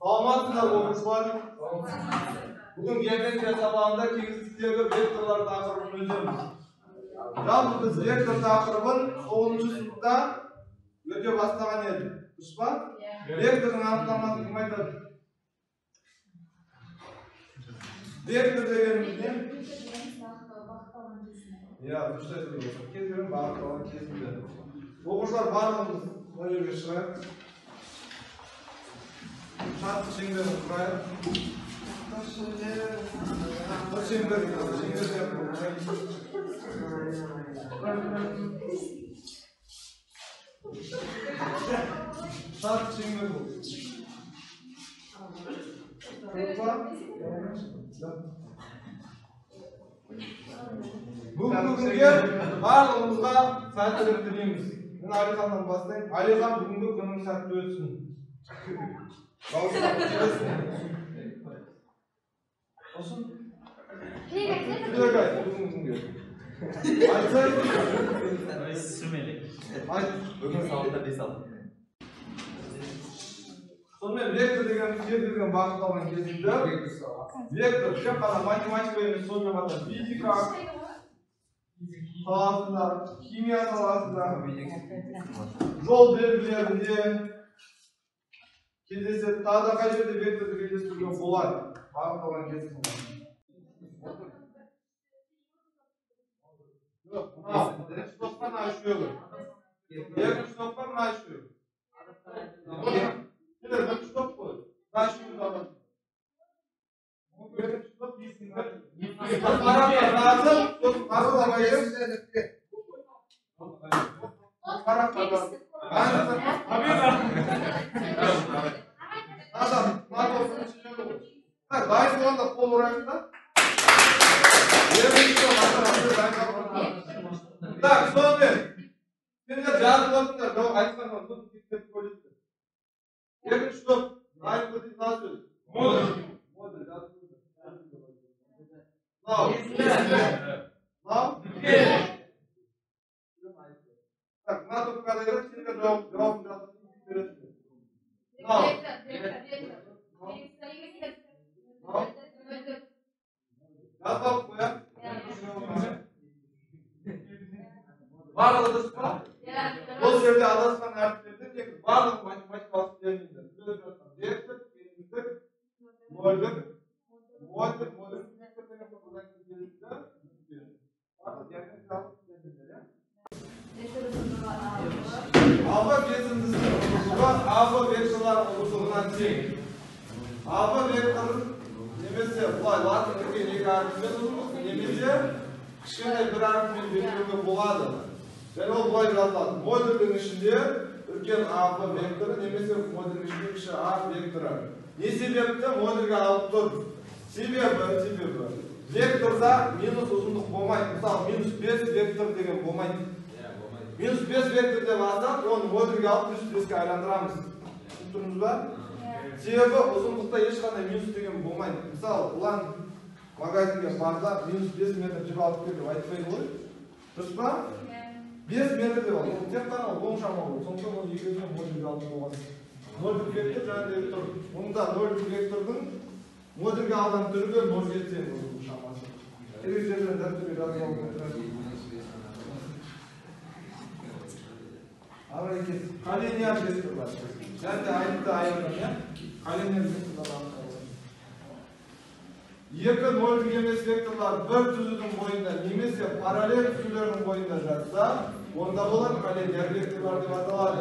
Salamatçılar olmuşlar. Bugün gelecek sabahında kengizlikteki vektorlar takırını özemiz. Жалпы biz vektor takırının 9. sınıfta öte бастаған едік. Дұрыс па? Вектордың анықтамасы кім айтады? Вектор дегеніміз не? Иә, дұрыс айтып отырсыз. Кез келген бағытталған кезінде. Оқушылар барлығымыз мына жерге шығайық. Шартты шеңберін құрайық. Bir şember yapalım. Şart şember bu. Bugünkü bарлығымызға сәттілік тілейміз. Мен Алиханнан бастайын. Алихан бүгінгі күнің сәтті өтсін. Olsun. Güzel gayet. Bugün gün. Ayçay. Sürmelik. Ay. Bugün sağlıkta bir sağlık. Sonunda vektor деген бағыт алған кезінде вектор тек қана математика емес сонымен қатар физика саласында, химия саласында, жол белгілерінде кездеседі. Тағы да қай жерде векторды кездестіруге болады бағыт алған кезінде. Yok, birinci toptan aşıyorlar. Birinci toptan aşıyor. Birinci top koy. Aşıyor da. Bu birinci top değilsin. Karakter lazım. Karalamayız. Karakter lazım. Tabii ben. Adam, madem içine olur. Gayet olan da kol uğraştı. Так, сонымен сендер жазып отырсыңдар, жоқ айтқан соны тексеріп көресіздер. Екінші топ, айтып өтейін мына сөз. Модуль жазып көрсеңдер. Мынау. Мынау? Так, мына топқа да келеді, сендер жауабын жазып бересіздер. Мынау. Жазып қояйық. Барлығы дұрыс па? Бұл жерде адасқан әріптерді тек барлық математикалық терминдер. Вектор, кеңістік, модуль, алфа кесіндісінің ұзығы алфа векторлар ұзығына тең. Алфа вектор немесе бұлай латын кірген екі әріппен ұзындық немесе кішкентай бір әріппен белгілеуге болады. Және ол бұлай жазылады. Модульдің ішінде үлкен алфа векторы немесе модульдің ішінде кіші а векторы. Не себепті модульге алып тұр? Себебі векторда минус ұзындық болмайды. Мысалы, минус 5 вектор деген болмайды. Минус 5 вектор деп алсақ, оны модульге алып плюс 5-ке айландырамыз. Тұрмыз ба? Себебі ұзындықта ешқандай минус деген болмайды. Мысалы, ұлан магазинге барда минус 5 метр жіп алып келіп айтпайды ғой. Дұрыс па? 5 метр деп алды. Тек қана оң шамалы. Сондықтан оны екеуіне модульге алып болған. Нөлдік вектор жаңағыдай тұр. Мұнда нөлдік вектордың модульге алған түріге 0-ге тең оның шамасы. Керек жерден дәптерге жазып алып отырады. Аракет. Коллинияр векторлар. Және де айтты айырған, иә? Коллинияр векторлар анықталады. Екі нөлдік емес векторлар бір түзудің бойында немесе параллель түзулердің бойында жатса, онда олар коллинияр векторлар деп аталады.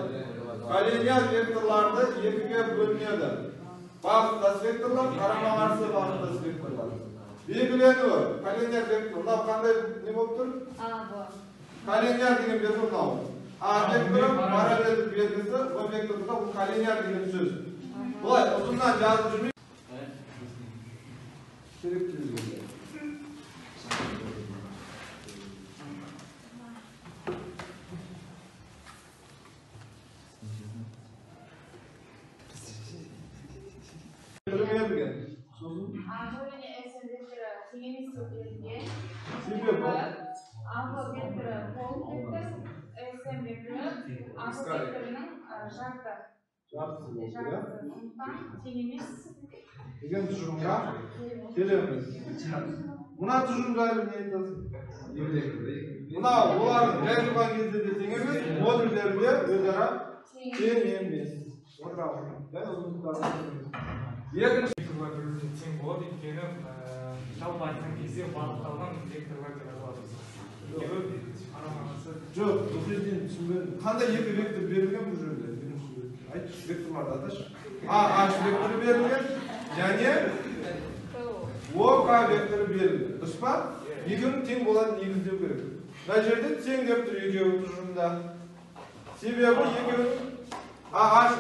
Коллинияр векторларды екіге бөлінеді. Бағыттас векторлар, қарама-қарсы бағыттас векторлар. Белгіленуі коллинияр вектор. Мынау қандай не болып тұр? Коллинияр деген вектор мынау. А векторы параллельдік белгісі, бұл векторда бұл коллинияр деген сөз. Бұлай ұзыннан жазып жүрмей. Керек түзілді. жарты. Жартысы болды, иә? Сондықтан тең емес. Деген тұжырымға келеміз. Мына тұжырым жайлы не айтасың? Мына олардың жай тұрған кезде де тең емес, модульдері де өзара тең емес. Және ұзындықтары тең емес. Екінші векторлар бір-біріне тең болады, өйткені жалпы айтқан кезде бағытталған векторлар деп аталады. Жоқ, бұл жерден түсінбедім. Қандай екі вектор берілген бұл жерде? Айтшы, векторларды аташы. H векторы берілген, және OK векторы берілген. Дұрыс па? Екеуінің тең болатын негіздеу керек. Мына жерде тең деп тұр екеуі тұжырымда. Себебі екеуінің H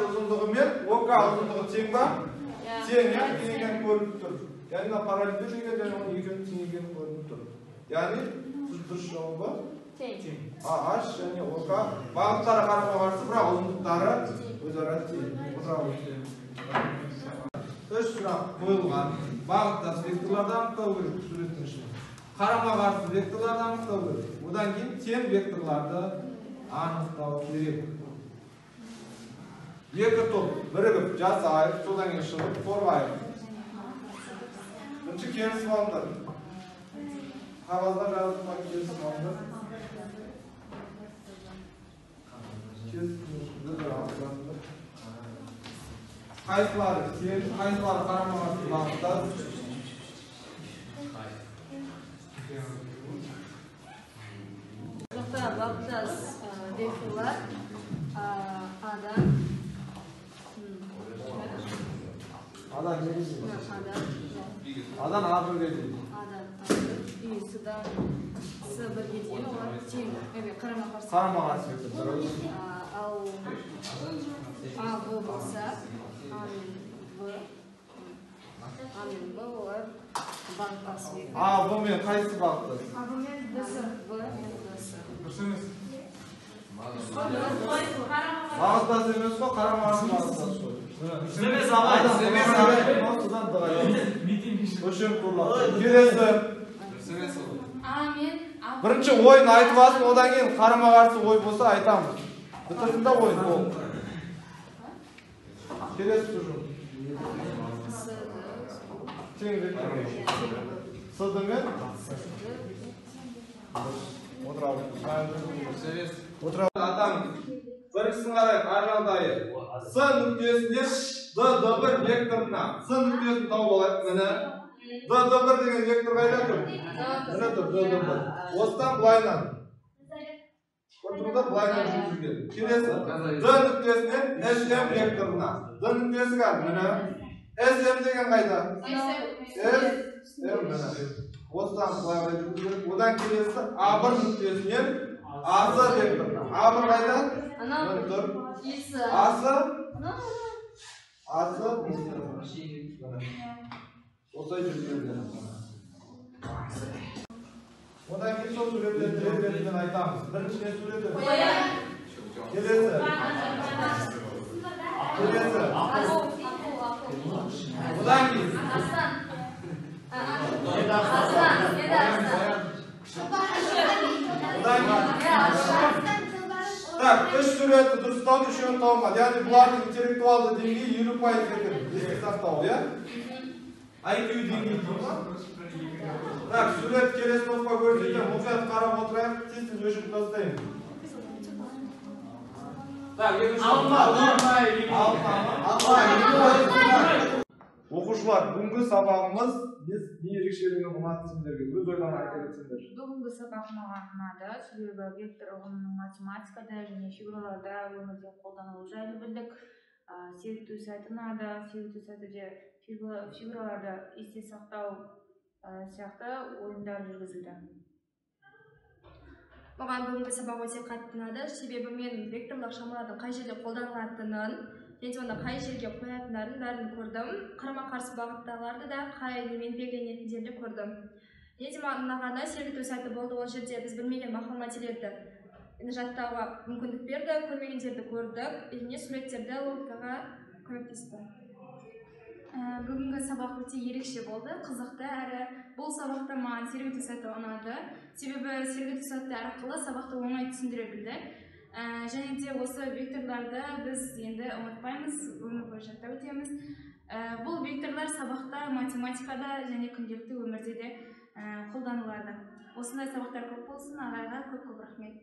ұзындығы мен OK ұзындығы тең ба? Тең екенін көрініп тұр. Яғни параллельді деген және оның екеуінің тең екенін көрініп тұр. Яғни дұрыс жауабы Тең. H және OK бағыттары қарама-қарсы, бірақ ұзындықтары өзара тең. Үш сұрақ қойылған. Бағыттас векторларды анықтау керек суреттің ішінде. Қарама-қарсы векторларды анықтау керек. Одан кейін тең векторларды анықтау керек. Екі топ бірігіп жасайық, содан кейін шығып қорғайық. Бірінші келісім алыңдар. Қағазға жазылма келісім алыңдар. Қайсылары тең, қайсылары қарама-қарсы бағыттас. Жоқта бағыттас векторлар Адан не дейсің? Адан А1-ге дейін. С1ге дейін олар тең, қарама-қарсы. Қарама-қарсы векторлар. Ал АВ болса, А мен В олар бағыттас вектор. А, Б мен қайсы бағыттас? А мен Д-сы, В мен Д-сы. Дұрыс емес. Бағыттас емес қой, қарама-қарсы бағыттас қой. Емес абай. Өлшем турлап. Келесі. Бірінші ойын айтып алсын, одан кейін қарама-қарсы ой болса айтамыз. Бітірдің да ойын бол. Келесі тұжырым. Тең вектор. С-ді мен? Отыралым. Атаңыз. Біріншісін қарайық, ар жағдайы. С нүктесінен D1 векторына. С нүктесін тауып алайық. Міне. D1 деген вектор қайда тұр? Міне тұр, D1. Осыдан былайынан. Көрдіңіздер, былайынан жүргізген. Келесі. D нүктесінен SM векторына. D нүктесі қар, міне. SM деген қайда? SM, міне. Осыдан былайға жүргізген. Одан келесі A1 нүктесінен AC векторына. A1 қайда? Міне тұр. AC осылай жүргізген. Одан кейін сол суреттерді айтамыз. Біріншіне суреті. Келесі. Одан кейін. Так, үш суретті дұрыстауды үшеуін тауылмады. Яғни бұлардың интеллектуалды деңгейі 50% екен. Еске сақтау, иә? IQ деңгейі тұрма? Так, сурет келесі топқа көрсетем. Мұқият қарап отырайық, тез өшіп тастаймын. Так, оқушылар, бүгінгі сабағымыз не ерекшелігін ұнады сендерге? Өз ойларын айта кетсеңдер. Бүгінгі сабақ маған ұнады. Себебі вектор ұғымының математикада және фигураларда өмірде қолданылу жайлы білдік. Сергіту сәті ұнады. Сергіту сәтіде фигураларды есте сақтау сияқты ойындар жүргізілді. Маған бүгінгі сабақ өте қатты ұнады. Себебі мен векторлық шамалардың қай жерде қолданылатынын және оны қай жерге қоятындарын бәрін көрдім. Қарама-қарсы бағыттағыларды да қай немен белгіленетіндерді көрдім. Және маған ұнағаны сергіту сәті болды. Ол жерде біз білмеген мақал-мәтелерді жаттауға мүмкіндік берді, көрмегендерді көрдік, және суреттерді логикаға көмектесті. Бүгінгі сабақ өте ерекше болды, қызықты, әрі бұл сабақта маған сергіту сәті ұнады. Себебі сергіту сәті арқылы сабақты оңай түсіндіре білдік. және де осы векторларды біз енді ұмытпаймыз, өмір бойы жаттап өтеміз. Бұл векторлар сабақта, математикада және күнделікті өмірде де қолданылады. Осындай сабақтар көп болсын, ағайға көп рахмет.